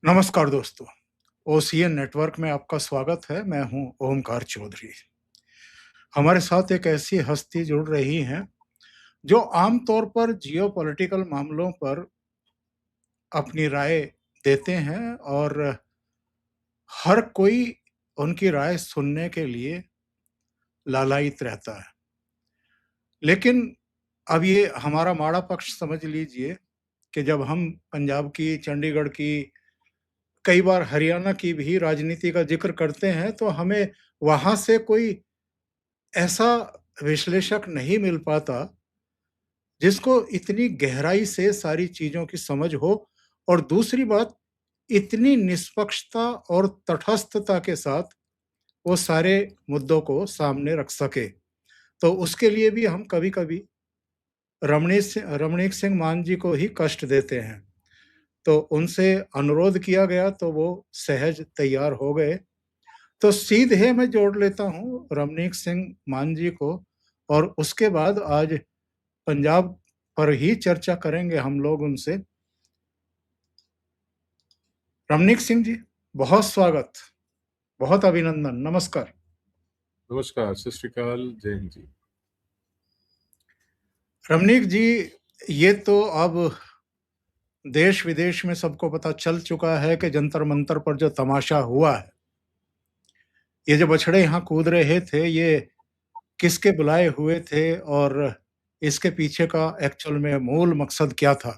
नमस्कार दोस्तों, OCN network में आपका स्वागत है। मैं हूं ओमकार चौधरी। हमारे साथ एक ऐसी हस्ती जुड़ रही हैं, जो आमतौर पर जियोपॉलिटिकल मामलों पर अपनी राय देते हैं और हर कोई उनकी राय सुनने के लिए लालायित रहता है। लेकिन अब ये हमारा माड़ा पक्ष समझ लीजिए कि जब हम पंजाब की, चंडीगढ़ की, कई बार हरियाणा की भी राजनीति का ज़िक्र करते हैं, तो हमें वहाँ से कोई ऐसा विश्लेषक नहीं मिल पाता, जिसको इतनी गहराई से सारी चीज़ों की समझ हो और दूसरी बात, इतनी निष्पक्षता और तटस्थता के साथ वो सारे मुद्दों को सामने रख सके। तो उसके लिए भी हम कभी-कभी रमणीक सिंह मान जी को ही कष्ट देते हैं। तो उनसे अनुरोध किया गया तो वो सहज तैयार हो गए। तो सीधे मैं जोड़ लेता हूँ रमणीक सिंह मान जी को और उसके बाद आज पंजाब पर ही चर्चा करेंगे हम लोग उनसे। रमनीक सिंह जी, बहुत स्वागत, बहुत अभिनंदन, नमस्कार। नमस्कार, सत श्री अकाल, जय हिंद जी। रमनीक जी, ये तो अब देश विदेश में सबको पता चल चुका है कि जंतर मंतर पर जो तमाशा हुआ है, ये जो बछड़े यहाँ कूद रहे थे, ये किसके बुलाए हुए थे और इसके पीछे का एक्चुअल में मूल मकसद क्या था?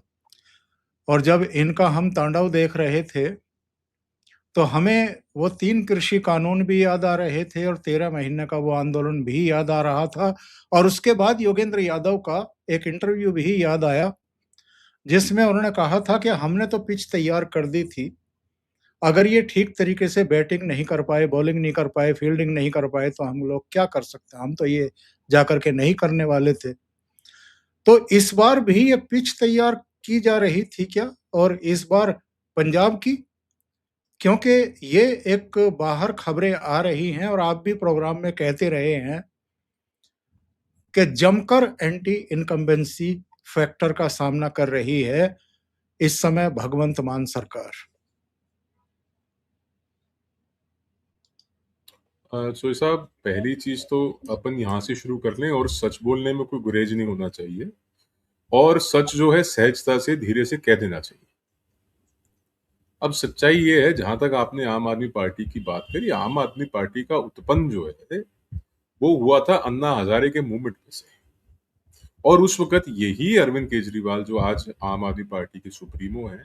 और जब इनका हम तांडव देख रहे थे, तो हमें वो 3 कृषि कानून भी याद आ रहे थे और 13 महीने का वो आंदोलन भी याद आ रहा था और उसके बाद योगेंद्र यादव का एक इंटरव्यू भी याद आया, जिसमें उन्होंने कहा था कि हमने तो पिच तैयार कर दी थी, अगर ये ठीक तरीके से बैटिंग नहीं कर पाए, बॉलिंग नहीं कर पाए, फील्डिंग नहीं कर पाए, तो हम लोग क्या कर सकते हैं? हम तो ये जाकर के नहीं करने वाले थे। तो इस बार भी ये पिच तैयार की जा रही थी क्या? और इस बार पंजाब की? क्योंकि ये एक बाहर खबरें आ रही हैं और आप भी प्रोग्राम में कहते रहे हैं कि जमकर एंटी इनकम्बेंसी फैक्टर का सामना कर रही है इस समय भगवंत मान सरकार। सोई साहब, पहली चीज तो अपन यहाँ से शुरू कर लें और सच बोलने में कोई गुरेज नहीं होना चाहिए और सच जो है सहजता से धीरे से कह देना चाहिए। अब सच्चाई ये है, जहां तक आपने आम आदमी पार्टी की बात करी, आम आदमी पार्टी का उत्पन्न जो है वो हुआ था अन्ना हजारे के मूवमेंट में से। और उस वक्त यही अरविंद केजरीवाल जो आज आम आदमी पार्टी के सुप्रीमो हैं,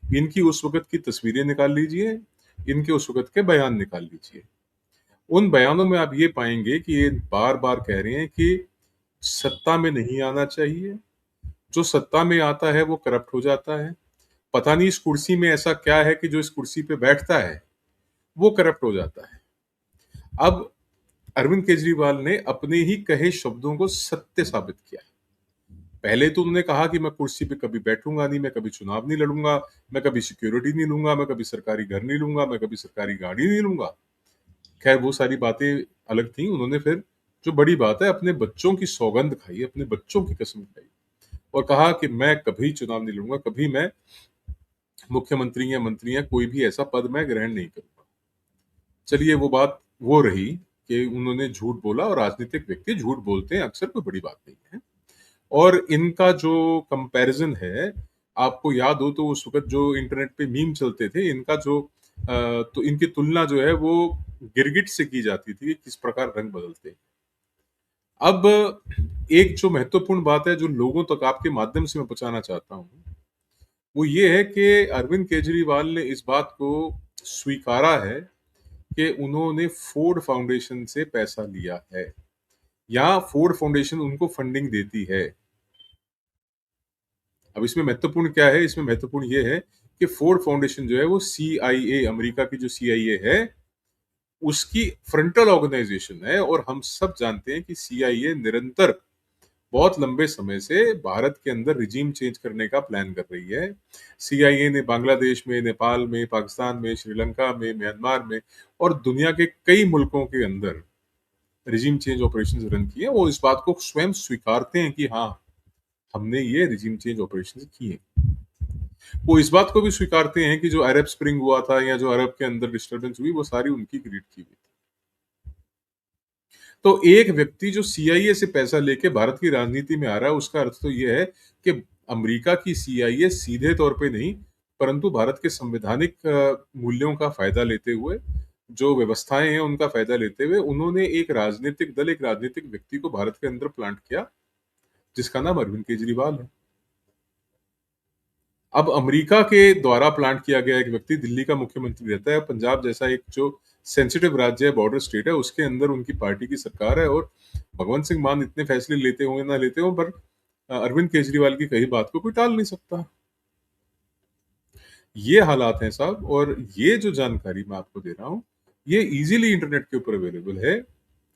इनकी उस वक्त की तस्वीरें निकाल लीजिए, इनके उस वक्त के बयान निकाल लीजिए। उन बयानों में आप ये पाएंगे कि ये बार-बार कह रहे हैं कि सत्ता में नहीं आना चाहिए, जो सत्ता में आता है वो करप्ट हो जाता है। पता नहीं इस कुर्सी में ऐसा क्या है कि जो इस कुर्सी पे बैठता है, वो करप्ट हो जाता है। अब अरविंद केजरीवाल ने अपने ही कहे शब्दों को सत्य साबित किया। पहले तो उन्होंने कहा कि मैं कुर्सी पे कभी बैठूंगा नहीं, मैं कभी चुनाव नहीं लड़ूंगा, मैं कभी सिक्योरिटी नहीं लूंगा, मैं कभी सरकारी घर नहीं लूंगा, मैं कभी सरकारी गाड़ी नहीं लूंगा। खैर वो सारी बातें अलग थी। उन्होंने फिर जो बड़ी बात है, अपने बच्चों की सौगंध खाई, अपने बच्चों की कसम खाई और कहा कि मैं कभी चुनाव नहीं लड़ूंगा, कभी मैं मुख्यमंत्री या मंत्री या कोई भी ऐसा पद मैं ग्रहण नहीं करूंगा। चलिए वो बात वो रही कि उन्होंने झूठ बोला और राजनीतिक व्यक्ति झूठ बोलते हैं अक्सर, कोई बड़ी बात नहीं है। और इनका जो कंपैरिजन है, आपको याद हो तो उस वक़्त जो इंटरनेट पे मीम चलते थे, इनका जो तो इनकी तुलना जो है वो गिरगिट से की जाती थी, किस प्रकार रंग बदलते हैं। अब एक जो महत्वपूर्ण बात है, जो लोगों तक आपके माध्यम से मैं पहुँचाना चाहता हूँ, वो ये है कि अरविंद केजरीवाल ने इस बात को स्वीकारा है कि उन्होंने फोर्ड फाउंडेशन से पैसा लिया है या फोर्ड फाउंडेशन उनको फंडिंग देती है। अब इसमें महत्वपूर्ण क्या है? इसमें महत्वपूर्ण ये है कि फोर्ड फाउंडेशन जो है वो सीआईए, अमेरिका की जो सीआईए है, उसकी फ्रंटल ऑर्गेनाइजेशन है और हम सब जानते हैं कि सीआईए निरंतर बहुत लंबे समय से भारत के अंदर रिजीम चेंज करने का प्लान कर रही है। सीआईए ने बांग्लादेश में, नेपाल में, पाकिस्तान में, श्रीलंका में, म्यांमार में और दुनिया के कई मुल्कों के अंदर रिजीम चेंज ऑपरेशंस रन किए। वो इस बात को स्वयं स्वीकारते हैं कि हाँ, हमने ये रिजीम चेंज ऑपरेशंस किए। वो इस बात को भी स्वीकारते हैं कि जो अरब स्प्रिंग हुआ था या जो अरब के अंदर डिस्टर्बेंस हुई, वो सारी उनकी क्रिएट की हुई। तो एक व्यक्ति जो सीआईए से पैसा लेके भारत की राजनीति में आ रहा है, उसका अर्थ तो ये है कि अमेरिका की सीआईए सीधे तौर पे नहीं, परंतु भारत के संवैधानिक मूल्यों का फ़ायदा लेते हुए, जो व्यवस्थाएँ हैं, उनका फ़ायदा लेते हुए, उन्होंने एक राजनीतिक दल, एक राजनीतिक व्यक्ति को भारत के अंदर प्लांट किया, जिसका नाम अरविंद केजरीवाल है। अब अमेरिका के द्वारा प्लांट किया गया एक व्यक्ति दिल्ली का मुख्यमंत्री रहता है। पंजाब जैसा एक जो सेंसिटिव राज्य है, बॉर्डर स्टेट है, उसके अंदर उनकी पार्टी की सरकार है और भगवंत सिंह मान इतने फैसले लेते हों या ना लेते हों, पर अरविंद केजरीवाल की कही बात को कोई टाल नहीं सकता। ये हालात हैं साहब, और ये जो जानकारी मैं आपको दे रहा हूँ, ये ईज़िली इंटरनेट के ऊपर अवेलेबल है।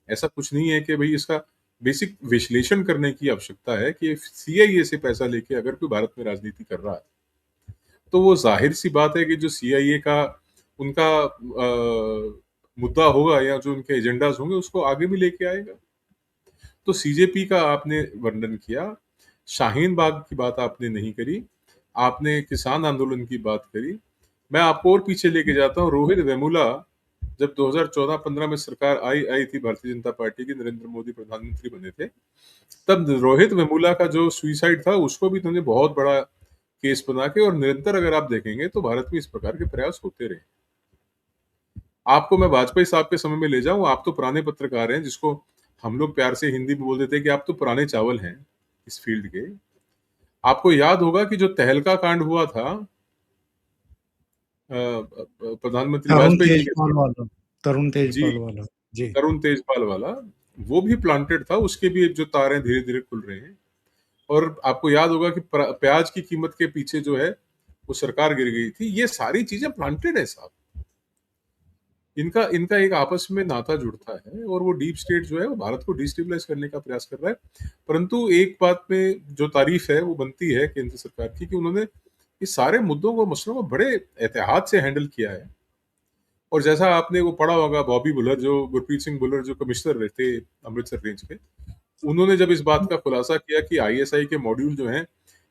ऐसा कुछ नहीं है कि भई इसका बेसिक विश्लेषण करने की आवश्यकता है कि सीआईए से पैसा लेके अगर कोई भारत में राजनीति कर रहा है, तो वो ज़ाहिर-सी बात है कि जो सीआईए का उनका मुद्दा होगा या जो उनके एजेंडाज़ होंगे, उसको आगे भी लेके आएगा। तो सीजेपी का आपने वर्णन किया, शाहीन बाग की बात आपने नहीं करी, आपने किसान आंदोलन की बात करी। मैं आपको और पीछे लेके जाता हूँ, रोहित वेमुला जब 2014-15 में सरकार आई आई थी भारतीय जनता पार्टी की, नरेंद्र मोदी प्रधानमंत्री बने थे, तब रोहित वेमुला का जो सुसाइड था, उसको भी इन्होंने बहुत बड़ा केस बना के, और निरंतर अगर आप देखेंगे तो भारत में इस प्रकार के प्रयास होते रहे। आपको मैं वाजपेयी साहब के समय में ले जाऊँ, आप तो पुराने पत्रकार हैं, जिसको हम लोग प्यार से हिंदी में बोल देते हैं कि आप तो पुराने चावल हैं इस फील्ड के। आपको याद होगा कि जो तहलका कांड हुआ था प्रधानमंत्री तरुण वाजपेयी जी के तेजपाल समय। वाला, तरुण जी, तेजपाल वाला। जी। तरुण तेजपाल वाला, वो भी प्लांटेड था, उसके भी जो तार हैं धीरे-धीरे खुल रहे हैं। और आपको याद होगा कि प्याज की कीमत के पीछे जो है, वो सरकार गिर गई थी। ये सारी चीज़ें प्लांटेड है साहब। इनका इनका एक आपस में नाता जुड़ता है, और वो डीप स्टेट जो है, वो भारत को डिस्टेबलाइज़ करने का प्रयास कर रहा है। परंतु एक बात में जो तारीफ़ है, वो बनती है केंद्र सरकार की कि उन्होंने इस सारे मुद्दों को, मसलों को बड़े एहतियात से हैंडल किया है। और जैसा आपने वो पढ़ा होगा, बॉबी भुल्लर, जो गुरप्रीत सिंह भुल्लर जो कमिश्नर रहे थे अमृतसर रेंज के, उन्होंने जब इस बात का खुलासा किया कि आईएसआई के मॉड्यूल जो हैं,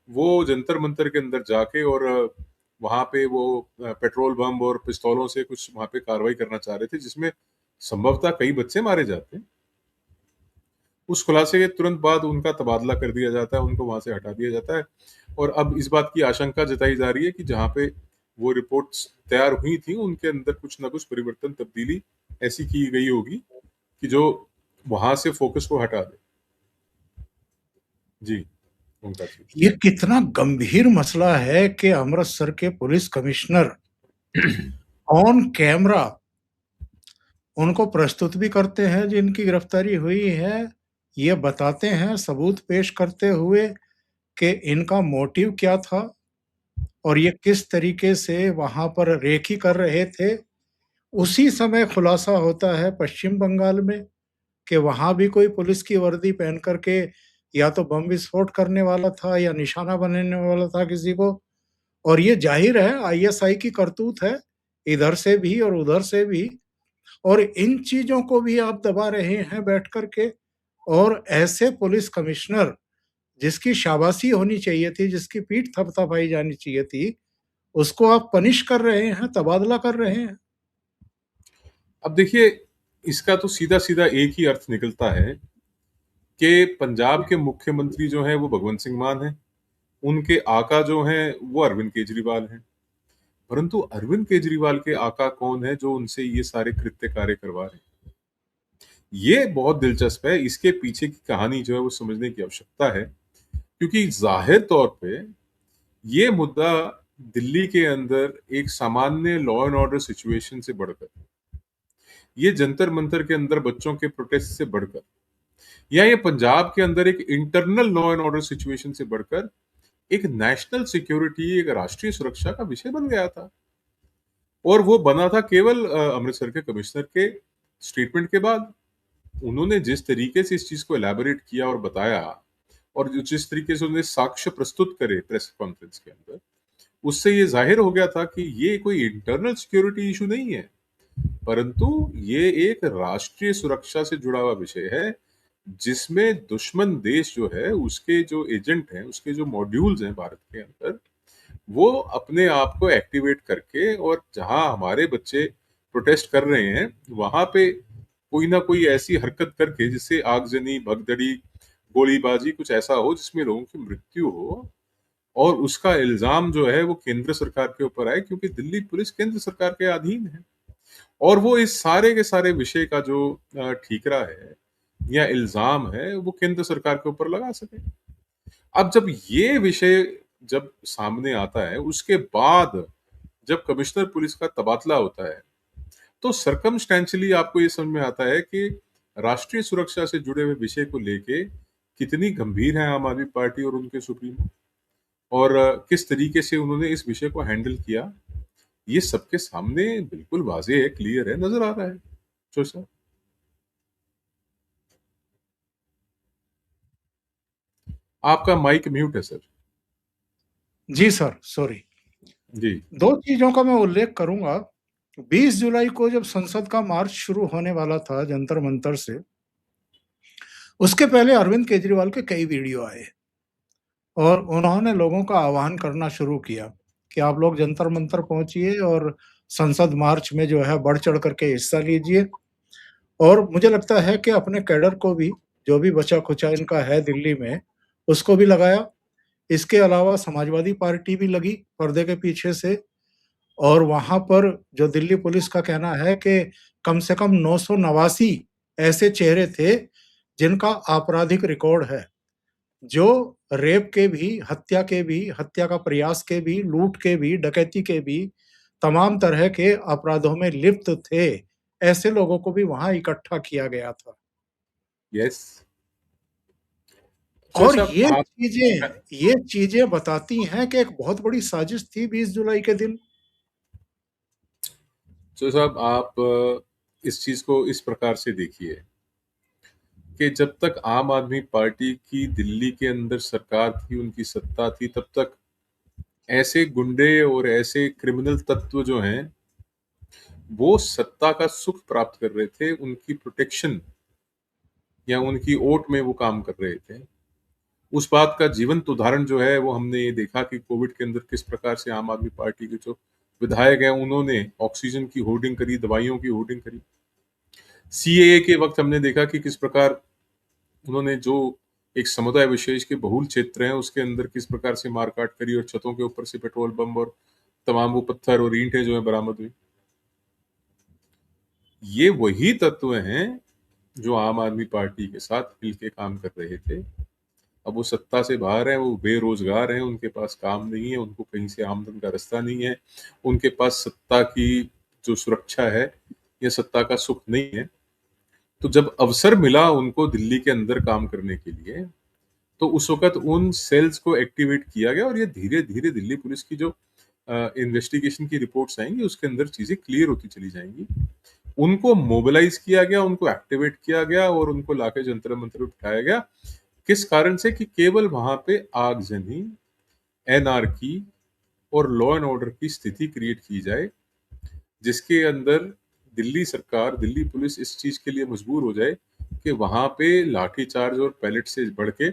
वो जंतर-मंतर के अंदर जाके और वहाँ पे वो पेट्रोल बम और पिस्तौलों से कुछ वहाँ पे कार्रवाई करना चाह रहे थे, जिसमें संभवतः कई बच्चे मारे जाते हैं। उस खुलासे के तुरंत बाद उनका तबादला कर दिया जाता है, उनको वहाँ से हटा दिया जाता है, और अब इस बात की आशंका जताई जा रही है कि जहाँ पे वो रिपोर्ट्स तैयार हुई थी, उनके अंदर कुछ न कुछ परिवर्तन, तब्दीली ऐसी की गई होगी कि जो वहाँ से फ़ोकस को हटा दे। जी, ओंकार जी। ये कितना गंभीर मसला है कि अमृतसर के पुलिस कमिश्नर ऑन कैमरा उनको प्रस्तुत भी करते हैं जिनकी गिरफ्तारी हुई है, ये बताते हैं सबूत पेश करते हुए कि इनका मोटिव क्या था और ये किस तरीके से वहाँ पर रेकी कर रहे थे। उसी समय खुलासा होता है पश्चिम बंगाल में कि वहाँ भी कोई पुलिस की वर्दी पहन कर के या तो बम विस्फोट करने वाला था या निशाना बनाने वाला था किसी को, और ये ज़ाहिर है आईएसआई की करतूत है, इधर से भी और उधर से भी। और इन चीज़ों को भी आप दबा रहे हैं बैठ कर के, और ऐसे पुलिस कमिश्नर जिसकी शाबाशी होनी चाहिए थी, जिसकी पीठ थपथपाई जानी चाहिए थी, उसको आप पनिश कर रहे हैं, तबादला कर रहे हैं। अब देखिए, इसका तो सीधा-सीधा एक ही अर्थ निकलता है कि पंजाब के मुख्यमंत्री जो हैं, वो भगवंत सिंह मान हैं। उनके आका जो हैं, वो अरविंद केजरीवाल हैं। परंतु अरविंद केजरीवाल के आका कौन है, जो उनसे ये सारे कृत्य कार्य करवा रहे हैं? ये बहुत दिलचस्प है, इसके पीछे की कहानी जो है, वो समझने की आवश्यकता है। क्योंकि ज़ाहिर तौर पे ये मुद्दा दिल्ली के अंदर एक सामान्य लॉ एंड ऑर्डर सिचुएशन से बढ़कर, ये जंतर-मंतर के अंदर बच्चों के प्रोटेस्ट से बढ़कर, या ये पंजाब के अंदर एक internal law and order situation से बढ़कर एक नेशनल सिक्योरिटी, एक राष्ट्रीय सुरक्षा का विषय बन गया था। और वो बना था केवल अमृतसर के कमिश्नर के स्टेटमेंट के बाद। उन्होंने जिस तरीके से इस चीज़ को एलैबोरेट किया और बताया, और जो जिस तरीके से उन्होंने साक्ष्य प्रस्तुत करे प्रेस कॉन्फ्रेंस के अंदर, उससे ये ज़ाहिर हो गया था कि ये कोई इंटरनल सिक्योरिटी इश्यू नहीं है, परंतु ये एक राष्ट्रीय सुरक्षा से जुड़ा हुआ विषय है, जिसमें दुश्मन देश जो है, उसके जो एजेंट हैं, उसके जो मॉड्यूल्स हैं भारत के अंदर, वो अपने आप को एक्टिवेट करके और जहाँ हमारे बच्चे प्रोटेस्ट कर रहे हैं, वहाँ पे कोई ना कोई ऐसी हरकत करके जिससे आगजनी, भगदड़ी, गोलीबाजी कुछ ऐसा हो जिसमें लोगों की मृत्यु हो और उसका इल्ज़ाम जो है वो केंद्र सरकार के ऊपर आए क्योंकि दिल्ली पुलिस केंद्र सरकार के अधीन है। और वो इस सारे के सारे विषय का जो ठीकरा है या इल्ज़ाम है, वो केंद्र सरकार के ऊपर लगा सके। अब जब ये विषय जब सामने आता है, उसके बाद जब कमिश्नर पुलिस का तबादला होता है, तो सर्कमस्टेंशियली आपको ये समझ में आता है कि राष्ट्रीय सुरक्षा से जुड़े हुए विषय को लेके कितनी गंभीर है आम आदमी पार्टी और उनके सुप्रीमो और किस तरीके से उन्होंने इस विषय को हैंडल किया, ये सबके सामने बिल्कुल वाज़ेह है, क्लियर है, नज़र आ रहा है। जो सर आपका माइक म्यूट है सर। जी सर, सॉरी। जी, 2 चीज़ों का मैं उल्लेख करूँगा। 20 जुलाई को जब संसद का मार्च शुरू होने वाला था जंतर-मंतर से, उसके पहले अरविंद केजरीवाल के कई वीडियो आए और उन्होंने लोगों का आह्वान करना शुरू किया कि आप लोग जंतर-मंतर पहुँचिए और संसद मार्च में जो है बढ़-चढ़ करके हिस्सा लीजिए। और मुझे लगता है कि अपने कैडर को भी, जो भी बचा-खुचा इनका है दिल्ली में, उसको भी लगाया। इसके अलावा समाजवादी पार्टी भी लगी पर्दे के पीछे से और वहाँ पर जो दिल्ली पुलिस का कहना है कि कम से कम 989 ऐसे चेहरे थे, जिनका आपराधिक रिकॉर्ड है, जो रेप के भी, हत्या के भी, हत्या का प्रयास के भी, लूट के भी, डकैती के भी, तमाम तरह के अपराधों में लिप्त थे। ऐसे लोगों को भी वहाँ इकट्ठा किया गया था। यस। तो और साहब आप ये चीज़ें बताती हैं कि एक बहुत बड़ी साजिश थी 20 जुलाई के दिन। तो साहब आप इस चीज़ को इस प्रकार से देखिए कि जब तक आम आदमी पार्टी की दिल्ली के अंदर सरकार थी, उनकी सत्ता थी, तब तक ऐसे गुंडे और ऐसे क्रिमिनल तत्व जो हैं, वो सत्ता का सुख प्राप्त कर रहे थे, उनकी प्रोटेक्शन या उनकी ओट में वो काम कर रहे थे। उस बात का जीवंत उदाहरण जो है, वो हमने ये देखा कि कोविड के अंदर किस प्रकार से आम आदमी पार्टी के जो विधायक हैं, उन्होंने ऑक्सीजन की होर्डिंग करी, दवाइयों की होर्डिंग करी। सीएए के वक़्त हमने देखा कि किस प्रकार उन्होंने जो एक समुदाय विशेष के बहुल क्षेत्र हैं, उसके अंदर किस प्रकार से मार-काट करी और छतों के ऊपर से पेट्रोल बम और तमाम वो पत्थर और ईंटें जो हैं बरामद हुई। ये वही तत्व हैं, जो आम आदमी पार्टी के साथ मिल के काम कर रहे थे। अब वो सत्ता से बाहर हैं, वो बेरोज़गार हैं, उनके पास काम नहीं है, उनको कहीं से आमदन का रास्ता नहीं है, उनके पास सत्ता की जो सुरक्षा है या सत्ता का सुख नहीं है। तो जब अवसर मिला उनको दिल्ली के अंदर काम करने के लिए, तो उस वक़्त उन सेल्स को एक्टिवेट किया गया और ये धीरे-धीरे दिल्ली पुलिस की जो इन्वेस्टिगेशन की रिपोर्ट्स आएँगी, उसके अंदर चीज़ें क्लियर होती चली जाएँगी। उनको मोबिलाइज़ किया गया, उनको एक्टिवेट किया गया और उनको लाके जंतर-मंतर पे बिठाया गया। किस कारण से कि केवल वहाँ पे आगजनी, एनार्की और लॉ एंड ऑर्डर की स्थिति क्रिएट की जाए, जिसके अंदर दिल्ली सरकार, दिल्ली पुलिस इस चीज़ के लिए मजबूर हो जाए कि वहाँ पे लाठीचार्ज और पैलेट से बढ़ के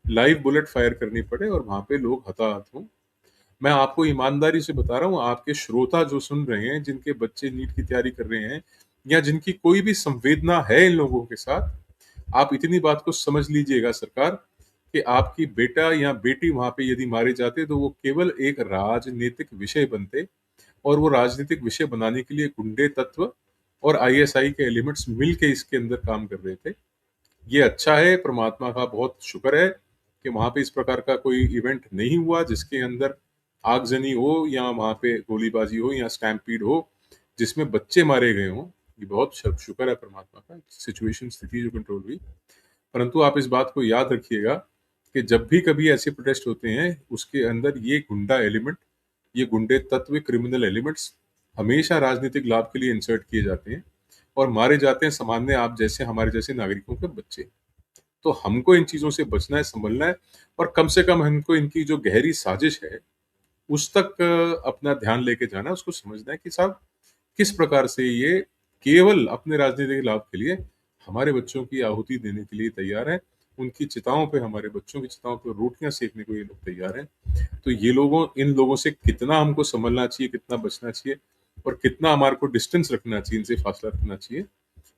लाइव बुलेट फायर करनी पड़े और वहाँ पे लोग हताहत हों। मैं आपको ईमानदारी से बता रहा हूँ, आपके श्रोता जो सुन रहे हैं, जिनके बच्चे नीट की तैयारी कर रहे हैं या जिनकी कोई भी संवेदना है इन लोगों के साथ, आप इतनी बात को समझ लीजिएगा सरकार कि आपकी बेटा या बेटी वहाँ पे यदि मारे जाते, तो वो केवल एक राजनीतिक विषय बनते और वो राजनीतिक विषय बनाने के लिए गुंडे तत्व और आईएसआई के एलिमेंट्स मिल के इसके अंदर काम कर रहे थे। ये अच्छा है, परमात्मा का बहुत शुक्र है कि वहाँ पे इस प्रकार का कोई इवेंट नहीं हुआ जिसके अंदर आगजनी हो या वहाँ पे गोलीबाजी हो या स्टैम्पीड हो, जिसमें बच्चे मारे गए हों। ये बहुत शुक्र है परमात्मा का, सिचुएशन स्थिति जो कंट्रोल हुई। परंतु आप इस बात को याद रखिएगा कि जब भी कभी ऐसे प्रोटेस्ट होते हैं, उसके अंदर ये गुंडा एलिमेंट, ये गुंडे तत्व, क्रिमिनल एलिमेंट्स हमेशा राजनीतिक लाभ के लिए इंसर्ट किए जाते हैं और मारे जाते हैं सामान्य आप जैसे हमारे जैसे नागरिकों के बच्चे। तो हमको इन चीज़ों से बचना है, संभलना है और कम से कम हमको इनकी जो गहरी साजिश है, उस तक अपना ध्यान लेके जाना है, उसको समझना है कि साहब किस प्रकार से ये केवल अपने राजनीतिक लाभ के लिए हमारे बच्चों की आहुति देने के लिए तैयार हैं। उनकी चिताओं पे, हमारे बच्चों की चिताओं पे रोटियाँ सेकने को ये लोग तैयार हैं। तो ये इन लोगों से कितना हमको संभलना चाहिए, कितना बचना चाहिए और कितना हमारे को डिस्टेंस रखना चाहिए, इनसे फासला रखना चाहिए,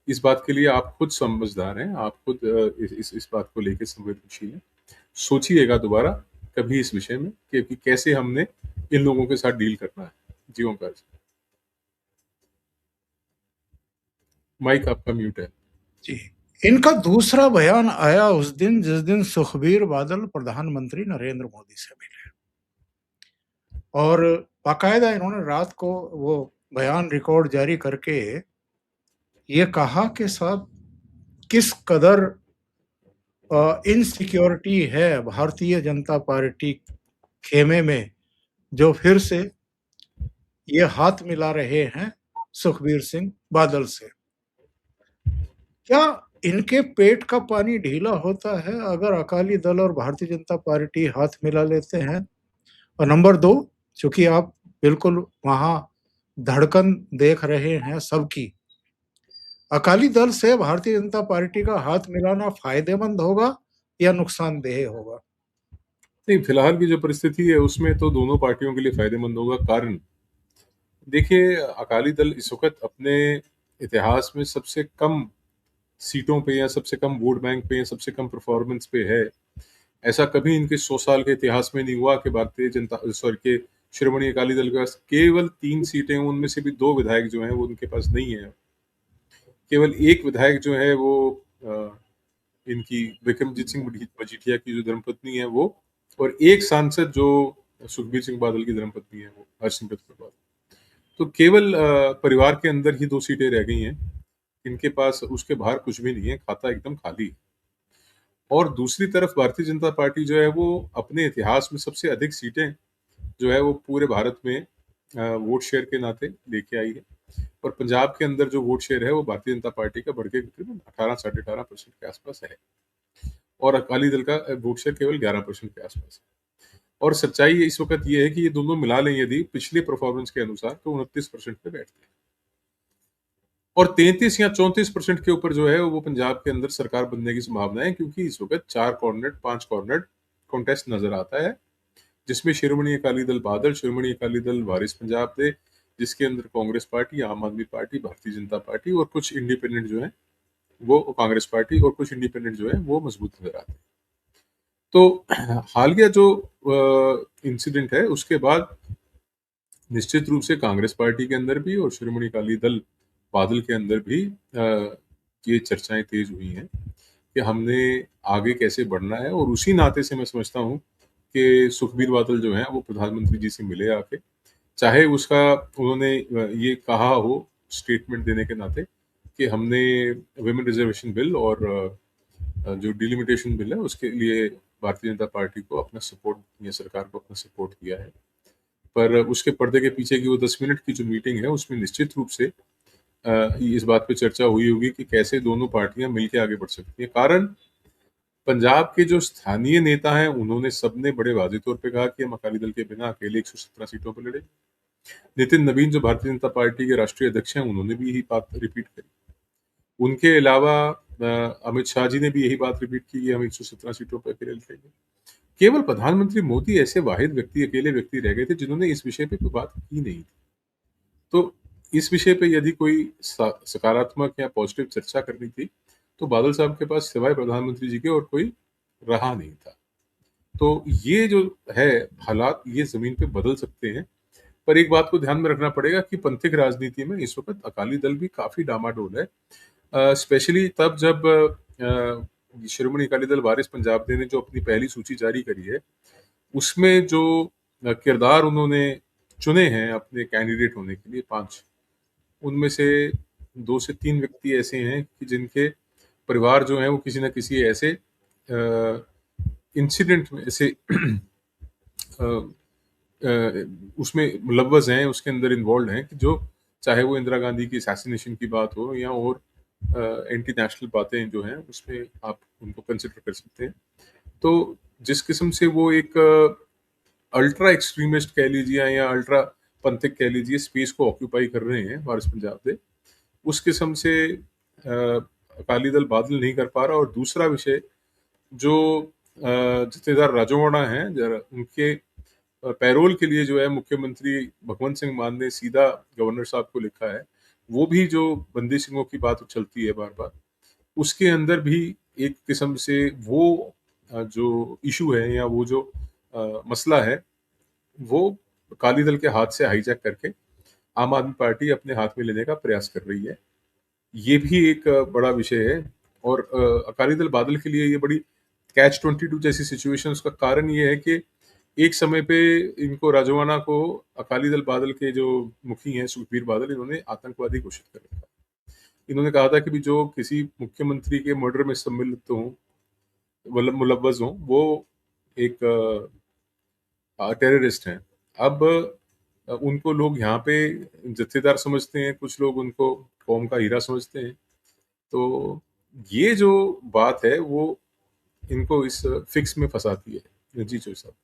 इस बात के लिए आप खुद समझदार हैं, आप खुद इस बात को लेके संवेदनशील हैं। सोचिएगा दोबारा कभी इस विषय में कि कैसे हमने इन लोगों के साथ डील करना है। जी ओंकार जी। माइक आपका म्यूट है। जी, इनका दूसरा बयान आया उस दिन जिस दिन सुखबीर बादल प्रधानमंत्री नरेंद्र मोदी से मिले और बाकायदा इन्होंने रात को वो बयान रिकॉर्ड जारी करके ये कहा कि साहब किस कदर इनसिक्योरिटी है भारतीय जनता पार्टी खेमे में, जो फिर से ये हाथ मिला रहे हैं सुखबीर सिंह बादल से। क्या इनके पेट का पानी ढीला होता है अगर अकाली दल और भारतीय जनता पार्टी हाथ मिला लेते हैं? और नंबर दो, चूंकि आप बिल्कुल वहां धड़कन देख रहे हैं सबकी, अकाली दल से भारतीय जनता पार्टी का हाथ मिलाना फायदेमंद होगा या नुकसानदेह होगा? नहीं, फिलहाल की जो परिस्थिति है उसमें तो दोनों पार्टियों के लिए फायदेमंद होगा। कारण देखिए, अकाली दल इस वक़्त अपने इतिहास में सबसे कम सीटों पे या सबसे कम वोट बैंक पे या सबसे कम परफॉर्मेंस पे है। ऐसा कभी इनके 100 साल के इतिहास में नहीं हुआ कि के श्रोमणी अकाली दल के पास केवल 3 सीटें, उनमें से भी 2 विधायक जो हैं वो उनके पास नहीं है। केवल 1 विधायक जो है वो इनकी विक्रमजीत सिंह मजीठिया की जो धर्मपत्नी है वो, और 1 सांसद जो सुखबीर सिंह बादल की धर्मपत्नी है वो हरसिमरत कौर बादल। तो केवल परिवार के अंदर ही 2 सीटें रह गई हैं। इनके पास उसके बाहर कुछ भी नहीं है, खाता एकदम खाली है। और दूसरी तरफ भारतीय जनता पार्टी जो है वो अपने इतिहास में सबसे अधिक सीटें जो है वो पूरे भारत में वोट शेयर के नाते लेके आई है। और पंजाब के अंदर जो वोट शेयर है वो भारतीय जनता पार्टी का बढ़ के तकरीबन 18 साढ़े 18% के आसपास है, और अकाली दल का वोट शेयर केवल 11% के आसपास है। और सच्चाई इस वक्त ये है कि ये दोनों मिला लें यदि पिछले परफॉर्मेंस के अनुसार तो 29% पे बैठते हैं, और 33 या 34% के ऊपर जो है वो पंजाब के अंदर सरकार बनने की संभावना है, क्योंकि इस वक्त 4 कॉर्नर 5 कॉर्नर कॉन्टेस्ट नजर आता है, जिसमें शिरोमणि अकाली दल बादल, शिरोमणि अकाली दल वारिस पंजाब दे, जिसके अंदर कांग्रेस पार्टी, आम आदमी पार्टी, भारतीय जनता पार्टी और कुछ इंडिपेंडेंट जो है वो, कांग्रेस पार्टी और कुछ इंडिपेंडेंट जो है वो मजबूत नजर आते हैं। तो हालिया जो इंसिडेंट है उसके बाद निश्चित रूप से कांग्रेस पार्टी के अंदर भी और शिरोमणि अकाली दल बादल के अंदर भी ये चर्चाएं तेज हुई हैं कि हमने आगे कैसे बढ़ना है, और उसी नाते से मैं समझता हूँ कि सुखबीर बादल जो हैं वो प्रधानमंत्री जी से मिले आके, चाहे उसका उन्होंने ये कहा हो स्टेटमेंट देने के नाते कि हमने विमेन रिजर्वेशन बिल और जो डिलिमिटेशन बिल है उसके लिए भारतीय जनता पार्टी को अपना सपोर्ट या सरकार को अपना सपोर्ट दिया है। पर उसके पर्दे के पीछे की वो 10 मिनट की जो मीटिंग है उसमें निश्चित रूप से इस बात पे चर्चा हुई होगी कि कैसे दोनों पार्टियां मिलकर आगे बढ़ सकती हैं। कारण पंजाब के जो स्थानीय नेता हैं उन्होंने सबने बड़े वाज़ेह तौर पे कहा कि हम अकाली दल के बिना अकेले 117 सीटों पर लड़े। नितिन नवीन जो भारतीय जनता पार्टी के राष्ट्रीय अध्यक्ष हैं उन्होंने भी यही बात रिपीट करी। उनके अलावा अमित शाह जी ने भी यही बात रिपीट की कि हम 117 सीटों पर अकेले लड़ेंगे। केवल प्रधानमंत्री मोदी ऐसे वाहिद व्यक्ति, अकेले व्यक्ति रह गए थे जिन्होंने इस विषय पे कोई बात की नहीं थी। तो इस विषय पे यदि कोई सकारात्मक या पॉजिटिव चर्चा करनी थी तो बादल साहब के पास सिवाय प्रधानमंत्री जी के और कोई रहा नहीं था। तो ये जो है हालात, ये जमीन पे बदल सकते हैं। पर एक बात को ध्यान में रखना पड़ेगा कि पंथिक राजनीति में इस वक्त अकाली दल भी काफी डामाडोल है, स्पेशली तब जब शिरोमणि अकाली दल वारिस पंजाब दे ने जो अपनी पहली सूची जारी करी है उसमें जो किरदार उन्होंने चुने हैं अपने कैंडिडेट होने के लिए 5, उनमें से 2 से 3 व्यक्ति ऐसे हैं कि जिनके परिवार जो हैं वो किसी न किसी ऐसे इंसिडेंट में ऐसे उसमें मुलव्वस हैं, उसके अंदर इन्वॉल्व हैं कि जो, चाहे वो इंदिरा गांधी की असैसिनेशन की बात हो या और एंटी नेशनल बातें जो हैं उसमें आप उनको कंसिडर कर सकते हैं। तो जिस किस्म से वो एक अल्ट्रा एक्सट्रीमिस्ट कह लीजिए या अल्ट्रा पंथिक कह लीजिए स्पेस को ऑक्यूपाई कर रहे हैं वारिस पंजाब से, उस किस्म से अकाली दल बादल नहीं कर पा रहा। और दूसरा विषय जो जत्थेदार राजोआणा हैं, जरा उनके पैरोल के लिए जो है मुख्यमंत्री भगवंत सिंह मान ने सीधा गवर्नर साहब को लिखा है। वो भी जो बंदी सिंहों की बात उछलती है बार-बार, उसके अंदर भी एक किस्म से वो जो इश्यू है या वो जो मसला है, वो अकाली दल के हाथ से हाईजैक करके आम आदमी पार्टी अपने हाथ में लेने का प्रयास कर रही है। ये भी एक बड़ा विषय है और अकाली दल बादल के लिए ये बड़ी कैच 22 जैसी सिचुएशन, उसका कारण ये है कि एक समय पे इनको राजोआना को अकाली दल बादल के जो मुखी हैं सुखबीर बादल, इन्होंने आतंकवादी घोषित कर रखा। इन्होंने कहा था कि भी जो किसी मुख्यमंत्री के मर्डर में सम्मिलित हों, मतलब मुलव्वस हों, वो एक टेररिस्ट हैं। अब उनको लोग यहाँ पे जत्थेदार समझते हैं, कुछ लोग उनको कौम का हीरा समझते हैं। तो ये जो बात है वो इनको इस फिक्स में फँसाती है। जी, जोई साहब।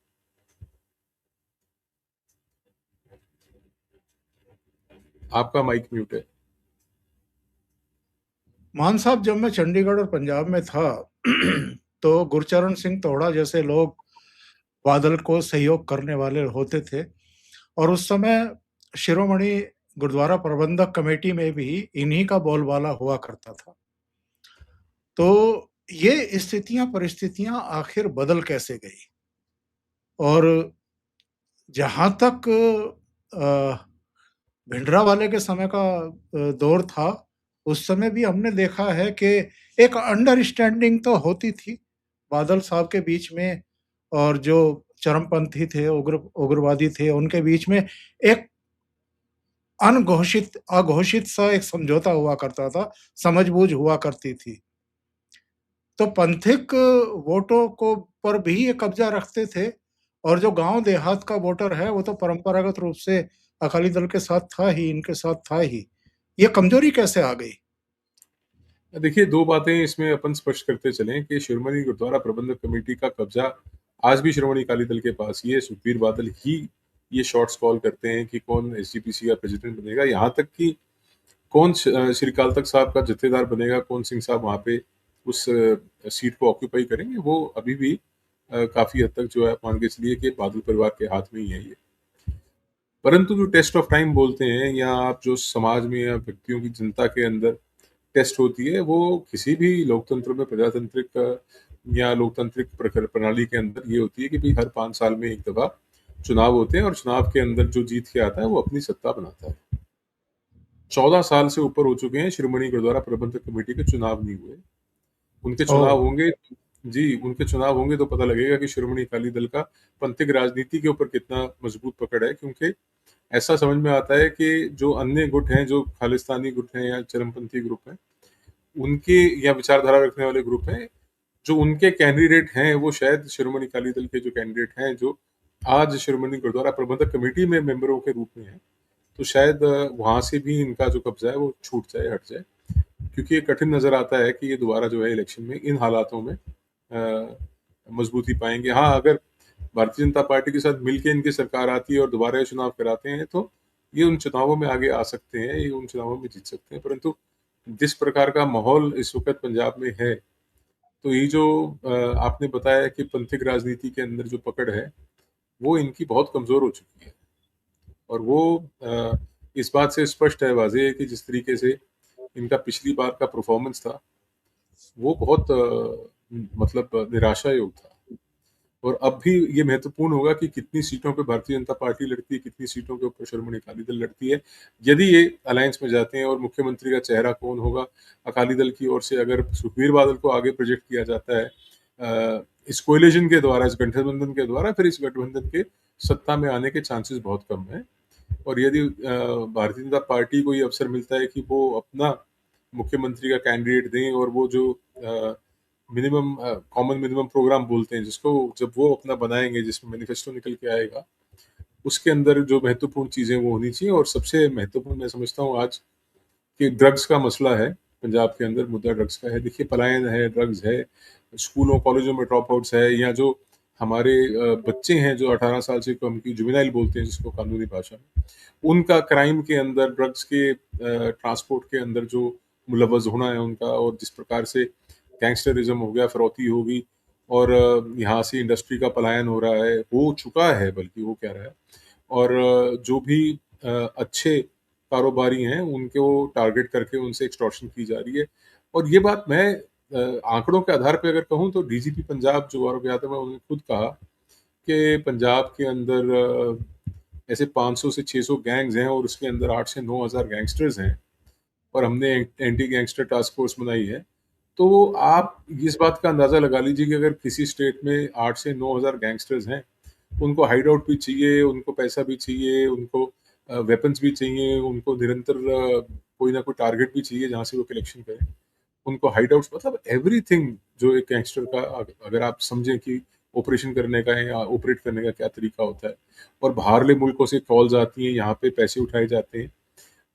आपका माइक म्यूट है। मान साहब, जब मैं चंडीगढ़ और पंजाब में था तो गुरचरण सिंह तोड़ा जैसे लोग बादल को सहयोग करने वाले होते थे, और उस समय शिरोमणि गुरुद्वारा प्रबंधक कमेटी में भी इन्हीं का बोलबाला हुआ करता था। तो ये स्थितियां परिस्थितियां आखिर बदल कैसे गई? और जहां तक भिंडरावाले के समय का दौर था, उस समय भी हमने देखा है कि एक अंडरस्टैंडिंग तो होती थी बादल साहब के बीच में, और जो चरमपंथी थे, उग्रवादी थे, उनके बीच में एक अनघोषित अघोषित सा एक समझौता हुआ करता था, समझ-बूझ हुआ करती थी। तो पंथिक वोटों को पर भी ये कब्जा रखते थे, और जो गाँव देहात का वोटर है, वो तो परंपरागत रूप से अकाली दल के साथ था ही, इनके साथ था ही। ये कमजोरी कैसे आ गई? देखिए, 2 बातें इसमें अपन स्पष्ट करते चलें कि शिरोमणि गुरुद्वारा प्रबंधक कमेटी का कब्ज़ा आज भी शिरोमणि अकाली दल के पास ही है। सुखबीर बादल ही ये शॉट्स कॉल करते हैं कि कौन एसजीपीसी का प्रेज़िडेंट बनेगा। यहाँ तक कि कौन श्री अकाल तख्त साहब का जत्थेदार बनेगा, कौन सिंह साहब वहाँ पे उस सीट को ऑक्यूपाई करेंगे, वो अभी भी काफ़ी हद तक जो है आप मान के चलिए कि बादल परिवार के हाथ में ही है ये। परंतु जो टेस्ट ऑफ टाइम बोलते हैं या आप जो समाज में या व्यक्तियों की जनता के अंदर टेस्ट होती है, वो किसी भी लोकतंत्र में प्रजातांत्रिक या लोकतांत्रिक प्रणाली के अंदर ये होती है कि भाई हर 5 साल में एक दफ़ा चुनाव होते हैं और चुनाव के अंदर जो जीत के आता है, वो अपनी सत्ता बनाता है। 14 साल से ऊपर हो चुके हैं, शिरोमणि गुरुद्वारा प्रबंधक कमेटी के चुनाव नहीं हुए। उनके ओह! चुनाव होंगे जी, उनके चुनाव होंगे तो पता लगेगा कि शिरोमणि अकाली दल का पंथिक राजनीति के ऊपर कितना मजबूत पकड़ है, क्योंकि ऐसा समझ में आता है कि जो अन्य गुट हैं, जो खालिस्तानी गुट हैं या चरमपंथी ग्रुप हैं, उनके या विचारधारा रखने वाले ग्रुप हैं, जो उनके कैंडिडेट हैं, वो शायद शिरोमणि अकाली दल के जो कैंडिडेट हैं, जो आज शिरोमणि गुरुद्वारा प्रबंधक कमेटी में मेंबरों के रूप में हैं, तो शायद वहाँ से भी इनका जो कब्ज़ा है, वो छूट जाए, हट जाए। क्योंकि ये कठिन नज़र आता है कि ये दोबारा जो है इलेक्शन में इन हालातों में मजबूती पाएँगे। हाँ, अगर भारतीय जनता पार्टी के साथ मिलके इनकी सरकार आती है और दोबारा ये चुनाव कराते हैं, तो ये उन चुनावों में आगे आ सकते हैं, ये उन चुनावों में जीत सकते हैं। परंतु जिस प्रकार का माहौल इस वक़्त पंजाब में है, तो ये जो आपने बताया कि पंथिक राजनीति के अंदर जो पकड़ है, वो इनकी बहुत कमज़ोर हो चुकी है। और वो इस बात से स्पष्ट है, वाज़ेह है कि जिस तरीके से इनका पिछली बार का परफ़ॉर्मेंस था, वो बहुत मतलब निराशायोग था। और अब भी ये महत्वपूर्ण होगा कि कितनी सीटों पे भारतीय जनता पार्टी लड़ती है, कितनी सीटों के ऊपर शिरोमणि अकाली दल लड़ती है। यदि ये अलायंस में जाते हैं और मुख्यमंत्री का चेहरा कौन होगा, अकाली दल की ओर से अगर सुखबीर बादल को आगे प्रोजेक्ट किया जाता है इस कोएलिशन के द्वारा, इस गठबंधन के द्वारा, फिर इस गठबंधन के सत्ता में आने के चांसेस बहुत कम हैं। और यदि भारतीय जनता पार्टी को ये अवसर मिलता है कि वो अपना मुख्यमंत्री का कैंडिडेट दें और वो जो मिनिमम कॉमन मिनिमम प्रोग्राम बोलते हैं जिसको, जब वो अपना बनाएँगे, जिसमें मैनिफेस्टो निकल के आएगा, उसके अंदर जो महत्वपूर्ण चीज़ें वो होनी चाहिए। और सबसे महत्वपूर्ण मैं समझता हूँ आज कि ड्रग्स का मसला है, पंजाब के अंदर मुद्दा ड्रग्स का है। देखिए, पलायन है, ड्रग्स है, स्कूलों, कॉलेजों में ड्रॉप आउट्स है, या जो हमारे बच्चे हैं जो 18 साल से कम की जुवेनाइल बोलते हैं जिसको कानूनी भाषा में, उनका क्राइम के अंदर, ड्रग्स के ट्रांसपोर्ट के अंदर जो मुलव्वस होना है उनका, और जिस प्रकार से गैंगस्टरिज़्म हो गया, फिरौती होगी, और यहाँ से इंडस्ट्री का पलायन हो रहा है, हो चुका है बल्कि वो कह रहा है। और जो भी अच्छे कारोबारी हैं, उनको टारगेट करके उनसे एक्सटॉर्शन की जा रही है। और ये बात मैं आंकड़ों के आधार पे अगर कहूँ तो डीजीपी पंजाब जो गौरव यादव है, उन्होंने खुद कहा कि पंजाब के अंदर ऐसे 500 से 600 गैंग्स हैं और उसके अंदर 8 से 9,000 गैंगस्टर्स हैं और हमने एंटी गैंगस्टर टास्क फोर्स बनाई है। तो आप इस बात का अंदाज़ा लगा लीजिए कि अगर किसी स्टेट में 8 से 9,000 गैंगस्टर्स हैं, उनको हाइड आउट भी चाहिए, उनको पैसा भी चाहिए, उनको वेपन्स भी चाहिए, उनको निरंतर कोई ना कोई टारगेट भी चाहिए जहाँ से वो कलेक्शन करें। उनको हाइड आउट्स मतलब एवरीथिंग जो एक गैंगस्टर का अगर आप समझें कि ऑपरेशन करने का या ऑपरेट करने का क्या तरीका होता है और बाहरले मुल्कों से कॉल्स आती हैं, यहाँ पे पैसे उठाए जाते हैं।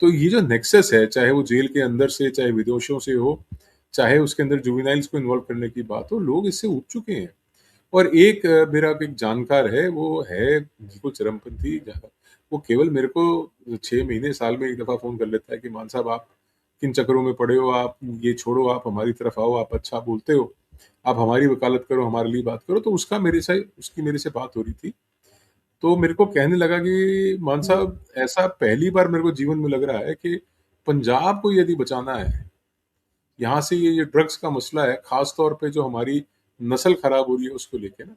तो ये जो नेक्सस है, चाहे वो जेल के अंदर से, चाहे विदेशों से हो, चाहे उसके अंदर जुवेनाइल्स को इन्वॉल्व करने की बात हो, लोग इससे ऊब चुके हैं। और एक मेरा एक जानकार है, वो है बिल्कुल चरमपंथी जहाँ वो केवल मेरे को 6 महीने, साल में 1 दफ़ा फ़ोन कर लेता है कि मान साहब आप किन चक्करों में पड़े हो, आप ये छोड़ो, आप हमारी तरफ आओ, आप अच्छा बोलते हो, आप हमारी वकालत करो, हमारे लिए बात करो। तो उसकी मेरे से बात हो रही थी। तो मेरे को कहने लगा कि मान साहब ऐसा पहली बार मेरे को जीवन में लग रहा है कि पंजाब को यदि बचाना है, यहाँ से ये ड्रग्स का मसला है, ख़ास तौर पे जो हमारी नस्ल खराब हो रही है उसको लेके ना,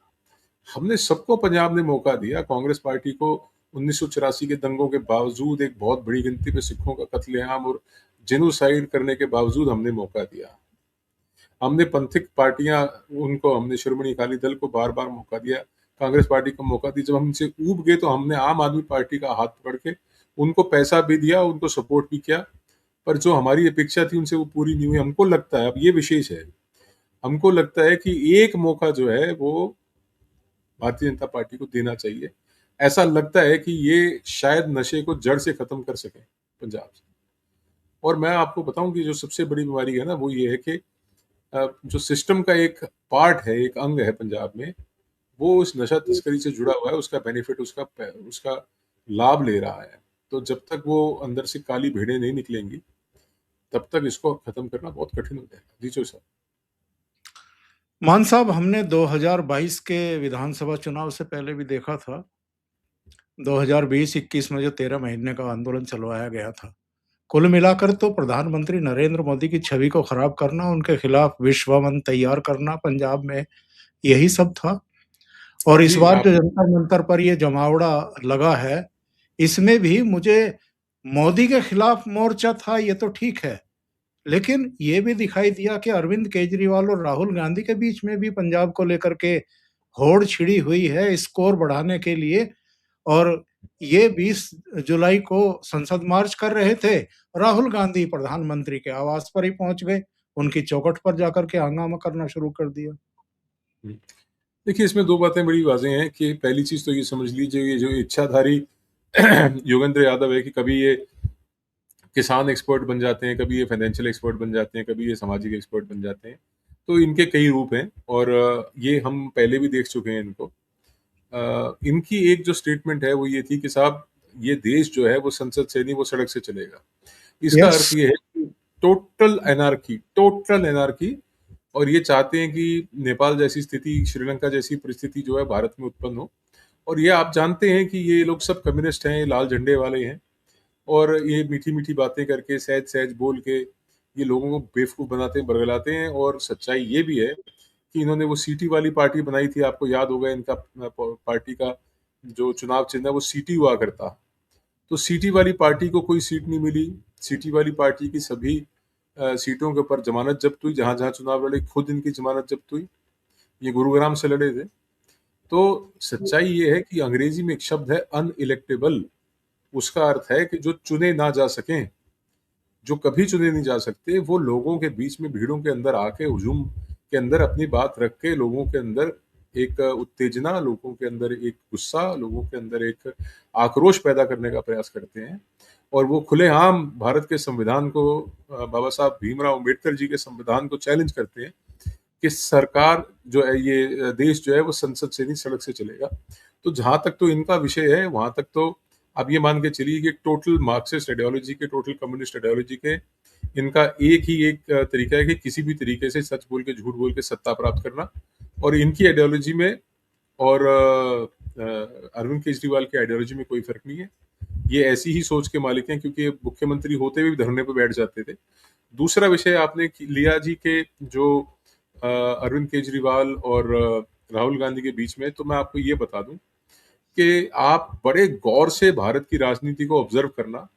हमने सबको पंजाब ने मौका दिया। कांग्रेस पार्टी को 1984 के दंगों के बावजूद एक बहुत बड़ी गिनती पे सिखों का कत्लेआम और जेनोसाइड करने के बावजूद हमने मौका दिया। हमने पंथिक पार्टियाँ उनको हमने शिरोमणि अकाली दल को बार-बार मौका दिया, कांग्रेस पार्टी को मौका दिया। जब हम इनसे ऊब गए तो हमने आम आदमी पार्टी का हाथ पकड़ के उनको पैसा भी दिया, उनको सपोर्ट भी किया, पर जो हमारी अपेक्षा थी उनसे वो पूरी नहीं हुई। हमको लगता है, अब ये विशेष है, हमको लगता है कि एक मौका जो है वो भारतीय जनता पार्टी को देना चाहिए। ऐसा लगता है कि ये शायद नशे को जड़ से खत्म कर सकें पंजाब से। और मैं आपको बताऊँ कि जो सबसे बड़ी बीमारी है ना, वो ये है कि जो सिस्टम का एक पार्ट है, एक अंग है पंजाब में, वो उस नशा तस्करी से जुड़ा हुआ है, उसका बेनिफिट उसका लाभ ले रहा है। तो जब तक वो अंदर से काली भेड़ें नहीं निकलेंगी, तब तक इसको खत्म करना बहुत कठिन हो जाएगा। जी, जो सर। मान साहब, हमने 2022 के विधानसभा चुनाव से पहले भी देखा था, 2020-21 में जो 13 महीने का आंदोलन चलवाया गया था, कुल मिलाकर तो प्रधानमंत्री नरेंद्र मोदी की छवि को खराब करना, उनके खिलाफ विश्वमन तैयार करना पंजाब में, यही सब था। और इस जी, बार जो आप जंतर मंतर पर ये जमावड़ा लगा है, इसमें भी मुझे मोदी के खिलाफ मोर्चा था, ये तो ठीक है। लेकिन ये भी दिखाई दिया कि अरविंद केजरीवाल और राहुल गांधी के बीच में भी पंजाब को लेकर के होड़ छिड़ी हुई है स्कोर बढ़ाने के लिए। और ये 20 जुलाई को संसद मार्च कर रहे थे, राहुल गांधी प्रधानमंत्री के आवास पर ही पहुंच गए, उनकी चौखट पर जाकर के हंगामा करना शुरू कर दिया। हुँ। देखिए, इसमें 2 बातें बड़ी वाज़ेह हैं कि पहली चीज़ तो ये समझ लीजिए, ये जो इच्छाधारी योगेंद्र यादव है कि कभी ये किसान एक्सपर्ट बन जाते हैं, कभी ये फाइनेंशियल एक्सपर्ट बन जाते हैं, कभी ये सामाजिक एक्सपर्ट बन जाते हैं। तो इनके कई रूप हैं और ये हम पहले भी देख चुके हैं इनको। इनकी एक जो स्टेटमेंट है वो ये थी कि साहब ये देश जो है वो संसद से नहीं, वो सड़क से चलेगा। इसका यस। अर्थ ये है कि टोटल एनार्की। और ये चाहते हैं कि नेपाल जैसी स्थिति, श्रीलंका जैसी परिस्थिति जो है भारत में उत्पन्न हो। और ये आप जानते हैं कि ये लोग सब कम्युनिस्ट हैं, ये लाल झंडे वाले हैं और ये मीठी-मीठी बातें करके, सहज-सहज बोल के ये लोगों को बेवकूफ़ बनाते हैं, बरगलाते हैं। और सच्चाई ये भी है कि इन्होंने वो सीटी वाली पार्टी बनाई थी, आपको याद होगा इनका पार्टी का जो चुनाव चिन्ह है वो सीटी हुआ करता। तो सीटी वाली पार्टी को कोई सीट नहीं मिली। सीटी वाली पार्टी की सभी सीटों के ऊपर ज़मानत जब्त हुई, जहाँ-जहाँ चुनाव लड़े खुद इनकी ज़मानत जब्त हुई। ये गुरुग्राम से लड़े थे। तो सच्चाई ये है कि अंग्रेज़ी में एक शब्द है अनइलेक्टेबल। उसका अर्थ है कि जो चुने ना जा सकें, जो कभी चुने नहीं जा सकते, वो लोगों के बीच में भीड़ों के अंदर आके हुजूम के अंदर अपनी बात रख के लोगों के अंदर एक उत्तेजना, लोगों के अंदर एक गुस्सा, लोगों के अंदर एक आक्रोश पैदा करने का प्रयास करते हैं। और वो खुलेआम भारत के संविधान को बाबा साहब भीमराव अम्बेडकर जी के संविधान को चैलेंज करते हैं कि सरकार जो है ये देश जो है वो संसद से नहीं सड़क से चलेगा। तो जहाँ तक तो इनका विषय है, वहाँ तक तो आप ये मान के चलिए कि टोटल मार्क्सिस्ट आइडियोलॉजी के, टोटल कम्युनिस्ट आइडियोलॉजी के इनका एक ही एक तरीका है कि किसी भी तरीके से सच बोल के, झूठ बोल के सत्ता प्राप्त करना और इनकी आइडियोलॉजी में और अरविंद केजरीवाल की आइडियोलॉजी में कोई फ़र्क नहीं है। ये ऐसी ही सोच के मालिक हैं क्योंकि ये मुख्यमंत्री होते हुए भी धरने पे बैठ जाते थे। दूसरा विषय आपने लिया जी के जो अरविंद केजरीवाल और राहुल गांधी के बीच में, तो मैं आपको ये बता दूं कि आप बड़े गौर से भारत की राजनीति को ऑब्जर्व करना,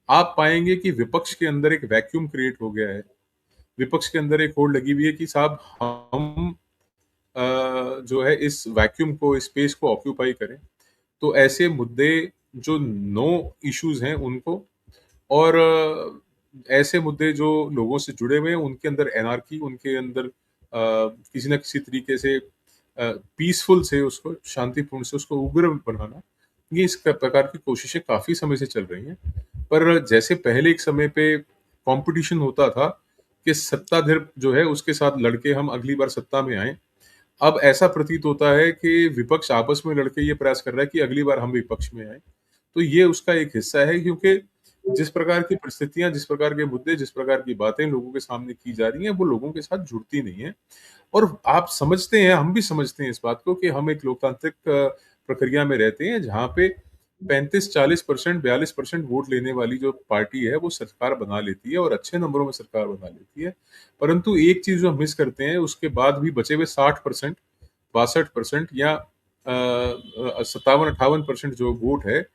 आप पाएंगे कि विपक्ष के अंदर एक वैक्यूम क्रिएट हो गया है। विपक्ष के अंदर एक होड़ लगी हुई है कि साहब हम जो है इस वैक्यूम को, इस स्पेस को ऑक्यूपाई करें। तो ऐसे मुद्दे जो नो इश्यूज हैं उनको, और ऐसे मुद्दे जो लोगों से जुड़े हुए हैं उनके अंदर एनार्की, उनके अंदर किसी ना किसी तरीके से पीसफुल से उसको, शांतिपूर्ण से उसको उग्र बनाना, ये इस प्रकार की कोशिशें काफी समय से चल रही हैं। पर जैसे पहले एक समय पे कंपटीशन होता था कि सत्ताधर जो है उसके साथ लड़के हम अगली बार सत्ता में आए, अब ऐसा प्रतीत होता है कि विपक्ष आपस में लड़के ये प्रयास कर रहा है कि अगली बार हम विपक्ष में आए। तो ये उसका एक हिस्सा है, क्योंकि जिस प्रकार की परिस्थितियां, जिस प्रकार के मुद्दे, जिस प्रकार की बातें लोगों के सामने की जा रही हैं, वो लोगों के साथ जुड़ती नहीं है। और आप समझते हैं, हम भी समझते हैं इस बात को कि हम एक लोकतांत्रिक प्रक्रिया में रहते हैं जहाँ पे 35-40%, 42% वोट लेने वाली जो पार्टी है वो सरकार बना लेती है और अच्छे नंबरों में सरकार बना लेती है। परंतु एक चीज जो हम मिस करते हैं, उसके बाद भी बचे हुए 60%, 62% या 57-58% जो वोट है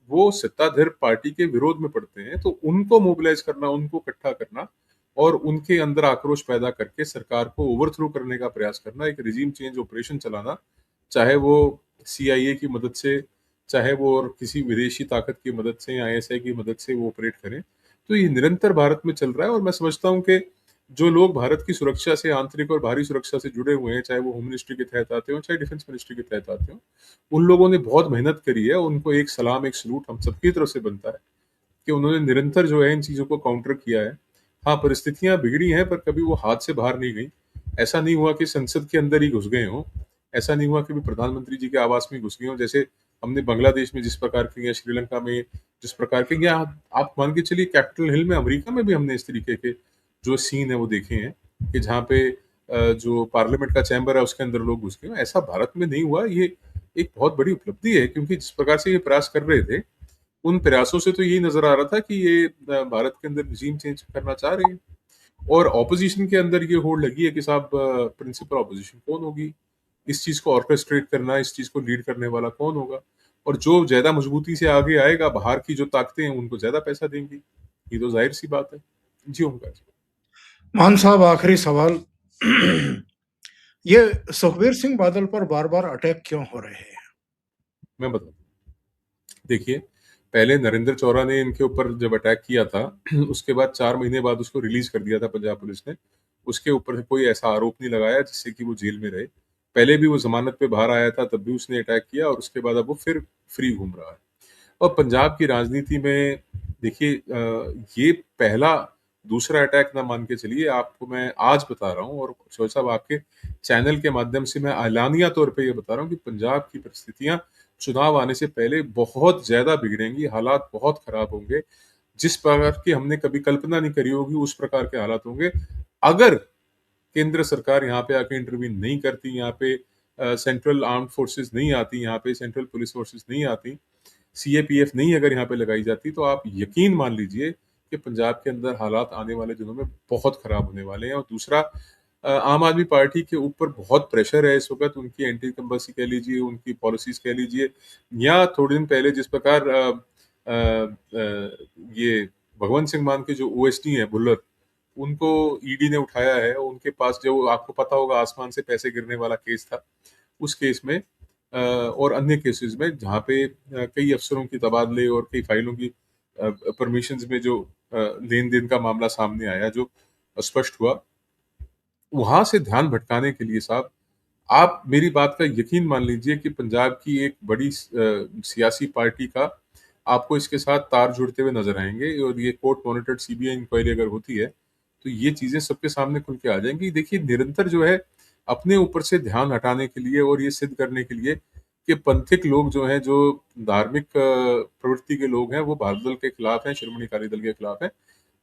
वो सत्ताधारी पार्टी के विरोध में पड़ते हैं। तो उनको मोबिलाइज करना, उनको इकट्ठा करना और उनके अंदर आक्रोश पैदा करके सरकार को ओवरथ्रो करने का प्रयास करना, एक रिजीम चेंज ऑपरेशन चलाना, चाहे वो सीआईए की मदद से, चाहे वो और किसी विदेशी ताकत की मदद से या आईएसआई की मदद से वो ऑपरेट करें। तो ये निरंतर भारत में चल रहा है। और मैं समझता हूँ कि जो लोग भारत की सुरक्षा से, आंतरिक और बाहरी सुरक्षा से जुड़े हुए हैं, चाहे वो होम मिनिस्ट्री के तहत आते हो, चाहे डिफेंस मिनिस्ट्री के तहत आते हो, उन लोगों ने बहुत मेहनत करी है। उनको एक सलाम, एक सलूट हम सबकी तरफ से बनता है कि उन्होंने निरंतर जो है इन चीज़ों को काउंटर किया है। हाँ, परिस्थितियाँ बिगड़ी हैं पर कभी वो हाथ से बाहर नहीं गई। ऐसा नहीं हुआ कि संसद के अंदर ही घुस गए हों, ऐसा नहीं हुआ कि भी प्रधानमंत्री जी के आवास में घुस गए हों, जैसे हमने बांग्लादेश में जिस प्रकार के, या श्रीलंका में जिस प्रकार के, या आप मान के चलिए कैपिटल हिल में अमेरिका में भी हमने इस तरीके के जो सीन है वो देखे हैं कि जहाँ पे जो पार्लियामेंट का चैम्बर है उसके अंदर लोग घुस गए हों। ऐसा भारत में नहीं हुआ। ये एक बहुत बड़ी उपलब्धि है, क्योंकि जिस प्रकार से ये प्रयास कर रहे थे, उन प्रयासों से तो यही नजर आ रहा था कि ये भारत के अंदर रिजीम चेंज करना चाह रहे हैं। और ऑपोजिशन के अंदर ये होड़ लगी है कि साहब प्रिंसिपल ऑपोजिशन कौन होगी, इस चीज को ऑर्केस्ट्रेट करना, इस चीज को लीड करने वाला कौन होगा, और जो ज्यादा मजबूती से आगे आएगा, बाहर की जो ताकतें हैं उनको ज्यादा पैसा देंगी। ये तो जाहिर सी बात है। जी ओमकार जी। मान साहब, आखिरी सवाल। ये सुखबीर सिंह बादल पर बार बार अटैक क्यों हो रहे हैं? मैं बताता हूँ। देखिए, पहले नरेंद्र चौरा ने इनके ऊपर जब अटैक किया था, उसके बाद 4 महीने बाद उसको रिलीज कर दिया था पंजाब पुलिस ने। उसके ऊपर कोई ऐसा आरोप नहीं लगाया जिससे कि वो जेल में रहे। पहले भी वो जमानत पे बाहर आया था, तब भी उसने अटैक किया, और उसके बाद अब वो फिर फ्री घूम रहा है। और पंजाब की राजनीति में देखिए, ये पहला दूसरा अटैक ना मान के चलिए, आपको मैं आज बता रहा हूँ, और शोएब साहब आपके चैनल के माध्यम से मैं एलानिया तौर पे ये बता रहा हूँ कि पंजाब की परिस्थितियां चुनाव आने से पहले बहुत ज्यादा बिगड़ेंगी, हालात बहुत खराब होंगे। जिस प्रकार की हमने कभी कल्पना नहीं करी होगी उस प्रकार के हालात होंगे, अगर केंद्र सरकार यहाँ पे आके इंटरवीन नहीं करती, यहाँ पे सेंट्रल आर्म्ड फोर्सेस नहीं आती, यहाँ पे सेंट्रल पुलिस फोर्सेस नहीं आती, सीएपीएफ नहीं अगर यहाँ पे लगाई जाती, तो आप यकीन मान लीजिए कि पंजाब के अंदर हालात आने वाले दिनों में बहुत खराब होने वाले हैं। और दूसरा, आम आदमी पार्टी के ऊपर बहुत प्रेशर है इस वक्त, उनकी एंटी इनकम्बेंसी कह लीजिए, उनकी पॉलिसीज कह लीजिए, या थोड़े दिन पहले जिस प्रकार ये भगवंत सिंह मान के जो ओएसडी है बुल्लर, उनको ईडी ने उठाया है। उनके पास जो आपको पता होगा आसमान से पैसे गिरने वाला केस था, उस केस में और अन्य केसेस में जहाँ पे कई अफसरों की तबादले और कई फाइलों की परमिशंस में जो लेन देन का मामला सामने आया, जो स्पष्ट हुआ, वहां से ध्यान भटकाने के लिए साहब, आप मेरी बात का यकीन मान लीजिए कि पंजाब की एक बड़ी सियासी पार्टी का आपको इसके साथ तार जुड़ते हुए नजर आएंगे। और ये कोर्ट मॉनिटर्ड सीबीआई इंक्वायरी अगर होती है तो ये चीजें सबके सामने खुल के आ जाएंगी। देखिए, निरंतर जो है अपने ऊपर से ध्यान हटाने के लिए और ये सिद्ध करने के लिए कि पंथिक लोग जो हैं, जो धार्मिक प्रवृत्ति के लोग हैं, वो भारत दल के खिलाफ हैं, श्रोमणी अकाली दल के खिलाफ हैं,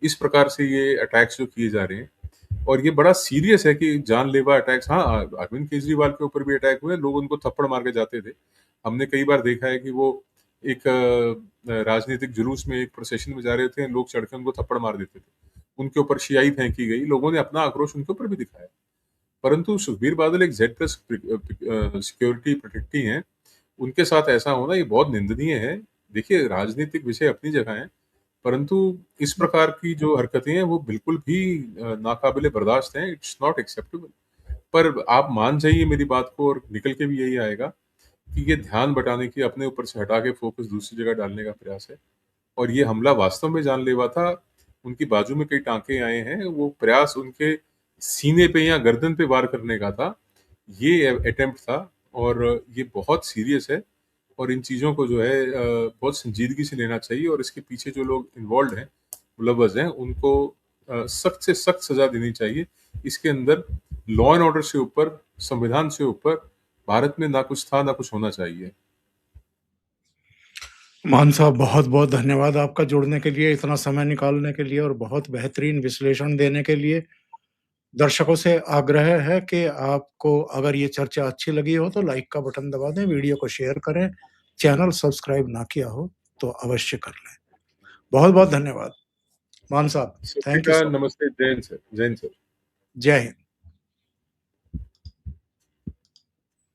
इस प्रकार से ये अटैक्स जो किए जा रहे हैं, और ये बड़ा सीरियस है कि जानलेवा अटैक्स, हाँ, अरविंद केजरीवाल के ऊपर भी अटैक हुए, लोग उनको थप्पड़ मार के जाते थे। हमने कई बार देखा है कि वो एक राजनीतिक जुलूस में, एक प्रोसेशन में जा रहे थे, लोग चढ़ के उनको थप्पड़ मार देते थे। उनके ऊपर स्याही फेंकी गई, लोगों ने अपना आक्रोश उनके ऊपर भी दिखाया। परंतु सुखबीर बादल एक जेड प्लस सिक्योरिटी प्रोटेक्टी हैं, उनके साथ ऐसा होना ये बहुत निंदनीय है। देखिए, राजनीतिक विषय अपनी जगह हैं, परंतु इस प्रकार की जो हरकतें हैं वो बिल्कुल भी नाकाबिले बर्दाश्त हैं, इट्स नॉट एक्सेप्टेबल। पर आप मान जाइए मेरी बात को, और निकल के भी यही आएगा कि ये ध्यान बटाने की, अपने ऊपर से हटा के फोकस दूसरी जगह डालने का प्रयास है। और ये हमला वास्तव में जानलेवा था, उनकी बाजू में कई टाँके आए हैं, वो प्रयास उनके सीने पे या गर्दन पे वार करने का था, ये अटेम्प्ट था, और ये बहुत सीरियस है। और इन चीज़ों को जो है बहुत संजीदगी से लेना चाहिए, और इसके पीछे जो लोग इन्वॉल्व्ड हैं, मुलव्वज़ हैं, उनको सख्त से सख्त सज़ा देनी चाहिए। इसके अंदर लॉ एंड ऑर्डर से ऊपर, संविधान से ऊपर भारत में ना कुछ था, ना कुछ होना चाहिए। मान साहब, बहुत-बहुत धन्यवाद आपका जुड़ने के लिए, इतना समय निकालने के लिए और बहुत बेहतरीन विश्लेषण देने के लिए। दर्शकों से आग्रह है कि आपको अगर ये चर्चा अच्छी लगी हो तो लाइक का बटन दबा दें, वीडियो को शेयर करें, चैनल सब्सक्राइब ना किया हो तो अवश्य कर लें। बहुत-बहुत धन्यवाद। मान साहब, सत श्री थैंक यू अकाल, सो मच। नमस्ते, जय हिंद सर, जय हिंद सर। जय हिंद।